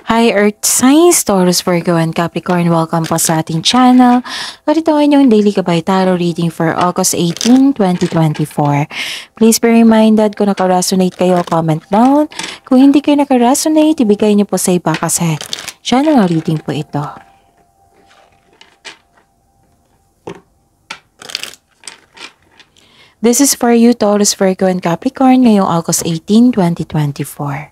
Hi Earth Signs, Taurus, Virgo, and Capricorn. Welcome po sa ating channel. At ito ay inyong Daily Gabay Tarot reading for August 18, 2024. Please be reminded kung naka-resonate kayo, comment down. Kung hindi kayo naka-resonate, ibigay niyo po sa iba kasi channel reading po ito. This is for you, Taurus, Virgo, and Capricorn ngayong August 18, 2024.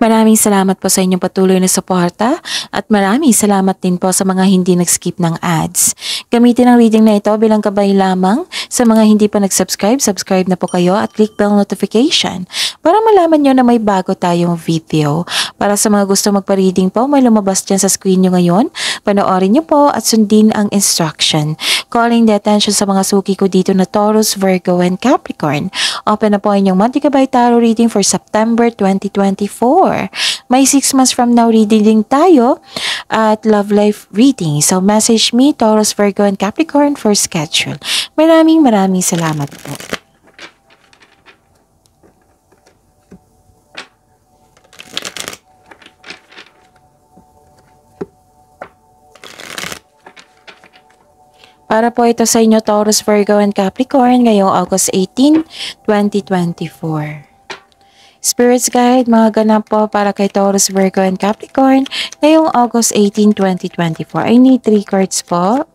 Maraming salamat po sa inyong patuloy na suporta at maraming salamat din po sa mga hindi nag-skip ng ads. Gamitin ang reading na ito bilang gabay lamang. Sa mga hindi pa nag-subscribe, subscribe na po kayo at click bell notification para malaman nyo na may bago tayong video. Para sa mga gusto magpa-reading po, may lumabas dyan sa screen nyo ngayon. Panoorin nyo po at sundin ang instruction. Calling the attention sa mga suki ko dito na Taurus, Virgo, and Capricorn. Open na po inyong monthly gabay tarot reading for September 2024. May 6 months from now reading tayo at love life reading. So message me, Taurus, Virgo, and Capricorn for schedule. Maraming salamat po. Para po ito sa inyo, Taurus, Virgo, and Capricorn ngayong August 18, 2024. Spirits Guide, mga ganap po para kay Taurus, Virgo, and Capricorn ngayong August 18, 2024. I need 3 cards po.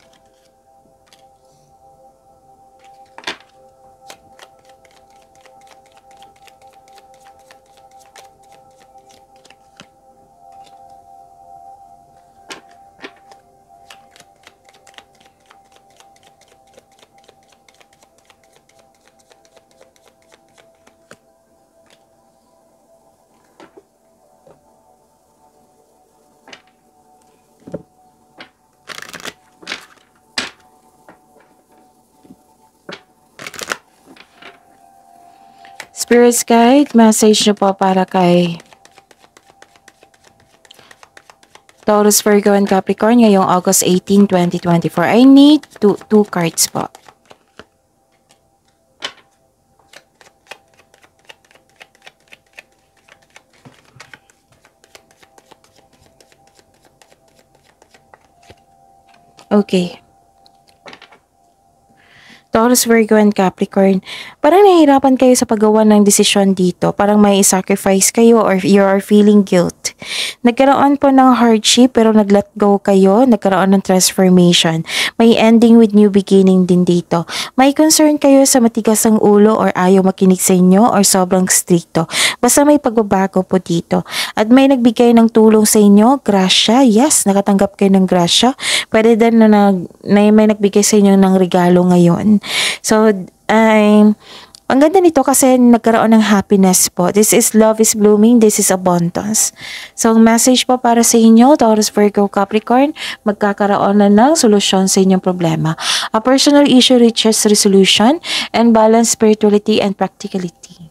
Spirits Guide, message nyo po para kay Taurus, Virgo, and Capricorn ngayong August 18, 2024. I need 2 cards po. Okay. Taurus, Virgo, and Capricorn, parang nahihirapan kayo sa paggawa ng desisyon dito. Parang may sacrifice kayo or you are feeling guilt. Nagkaroon po ng hardship pero nag-let go kayo. Nagkaroon ng transformation. May ending with new beginning din dito. May concern kayo sa matigas ang ulo or ayaw makinig sa inyo or sobrang stricto. Basta may pagbabago po dito. At may nagbigay ng tulong sa inyo, grasya. Yes, nakatanggap kayo ng grasya. Pwede din na may nagbigay sa inyo ng regalo ngayon. So, ang ganda nito kasi nagkaroon ng happiness po. This is love is blooming. This is abundance. So, ang message po para sa inyo, Taurus, Virgo, Capricorn, magkakaroon na ng solusyon sa inyong problema. A personal issue reaches resolution and balance spirituality and practicality.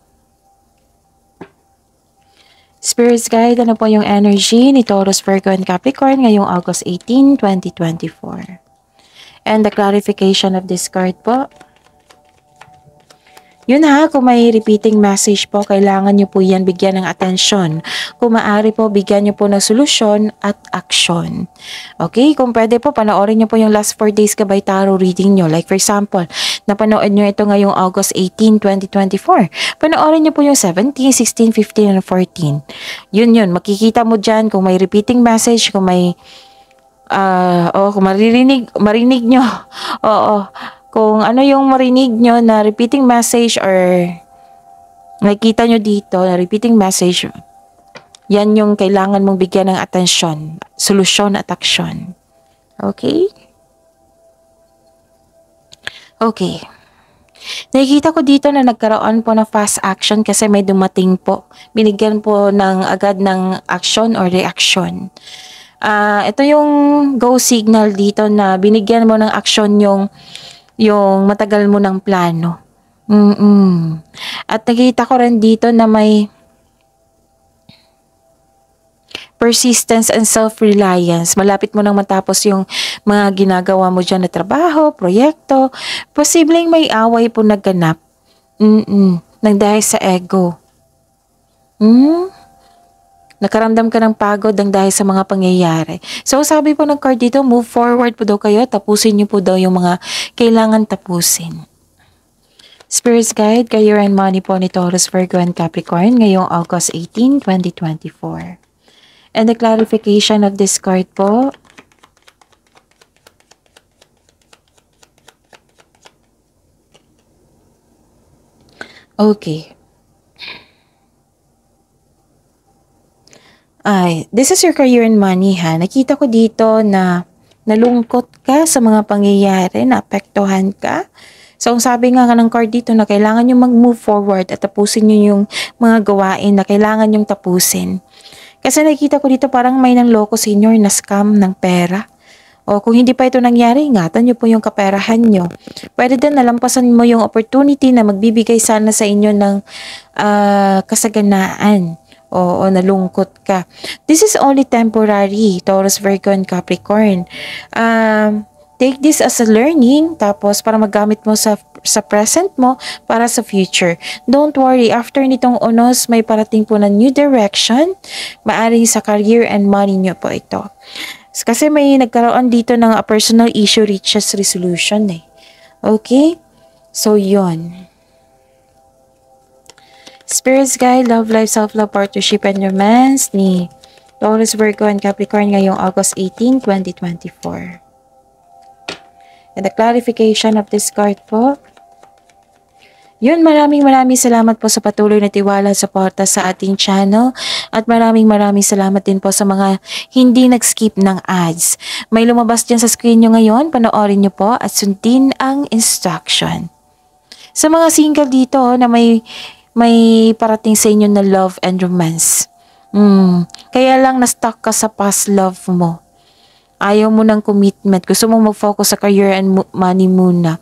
Spirits Guide, ano po yung energy ni Taurus, Virgo, and Capricorn ngayong August 18, 2024. And the clarification of this card po. Yun ha, kung may repeating message po, kailangan nyo po yan bigyan ng atensyon. Kung maaari po, bigyan nyo po ng solusyon at aksyon. Okay, kung pwede po, panoorin nyo po yung last 4 days gabay tarot reading nyo. Like for example, napanood nyo ito ngayong August 18, 2024. Panoorin nyo po yung 17, 16, 15, and 14. Yun, makikita mo dyan kung may repeating message, kung may kung marinig nyo. Oo. Kung ano yung marinig nyo na repeating message or nakikita nyo dito na repeating message, yan yung kailangan mong bigyan ng atensyon, solusyon at aksyon. Okay? Okay. Nakikita ko dito na nagkaroon po ng fast action kasi may dumating po. Binigyan po ng agad ng action or reaction. Ito yung go signal dito na binigyan mo ng action yung matagal mo ng plano. At nakita ko rin dito na may persistence and self-reliance. Malapit mo nang matapos yung mga ginagawa mo dyan na trabaho, proyekto. Posibleng may away po nagganap. Nang dahil sa ego. Nakaramdam ka ng pagod ng dahil sa mga pangyayari. So, sabi po ng card dito, move forward po daw kayo. Tapusin niyo po daw yung mga kailangan tapusin. Spirit's Guide, Career and Money po ni Taurus, Virgo, and Capricorn ngayong August 18, 2024. And the clarification of this card po, okay. This is your career and money ha. Nakita ko dito na nalungkot ka sa mga pangyayari, naapektuhan ka. So, ang sabi nga ng card dito na kailangan nyo mag-move forward at tapusin nyo yung mga gawain na kailangan nyong tapusin. Kasi nakikita ko dito parang may nanloko senior na scam ng pera. O kung hindi pa ito nangyari, ingatan nyo po yung kaperahan nyo. Pwede din nalampasan mo yung opportunity na magbibigay sana sa inyo ng kasaganaan. O nalungkot ka. This is only temporary, Taurus, Virgo, and Capricorn. Take this as a learning, tapos para magamit mo sa present mo, para sa future. Don't worry, after nitong unos, may parating po na new direction, maaring sa career and money nyo po ito. Kasi may nagkaroon dito ng a personal issue reaches resolution eh. Okay? So, yon. Spirit's Guide, Love Life, Self-Love, Partnership, and Romance ni Taurus, Virgo, and Capricorn ngayong August 18, 2024. And the clarification of this card po. Yun, maraming salamat po sa patuloy na tiwala at suporta sa ating channel. At maraming salamat din po sa mga hindi nag-skip ng ads. May lumabas dyan sa screen nyo ngayon, panoorin nyo po at sundin ang instruction. Sa mga single dito na may parating sa inyo na love and romance. Kaya lang na-stuck ka sa past love mo. Ayaw mo ng commitment. Gusto mo mag-focus sa career and money muna.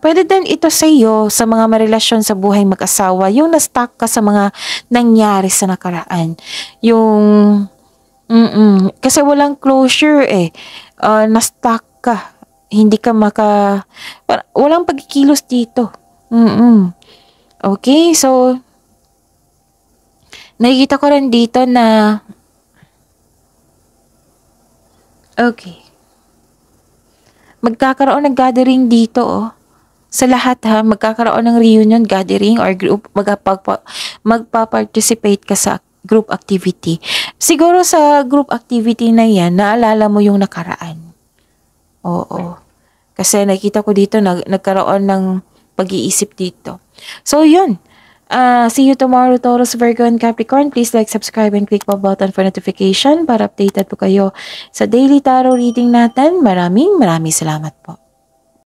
Pwede din ito sa iyo sa mga marelasyon sa buhay mag-asawa. Yung na-stuck ka sa mga nangyari sa nakaraan. Kasi walang closure eh. Na-stuck ka. Hindi ka walang pagkikilos dito. Okay, so nakikita ko rin dito na magkakaroon ng gathering dito sa lahat ha, magkakaroon ng reunion, gathering or group, magpa-participate ka sa group activity. Siguro sa group activity na yan, naalala mo yung nakaraan. Oo. Kasi nakita ko dito nagkaroon ng pag-iisip dito. So, yun. See you tomorrow, Taurus, Virgo, and Capricorn. Please like, subscribe, and click the button for notification para updated po kayo sa daily tarot reading natin. Maraming salamat po.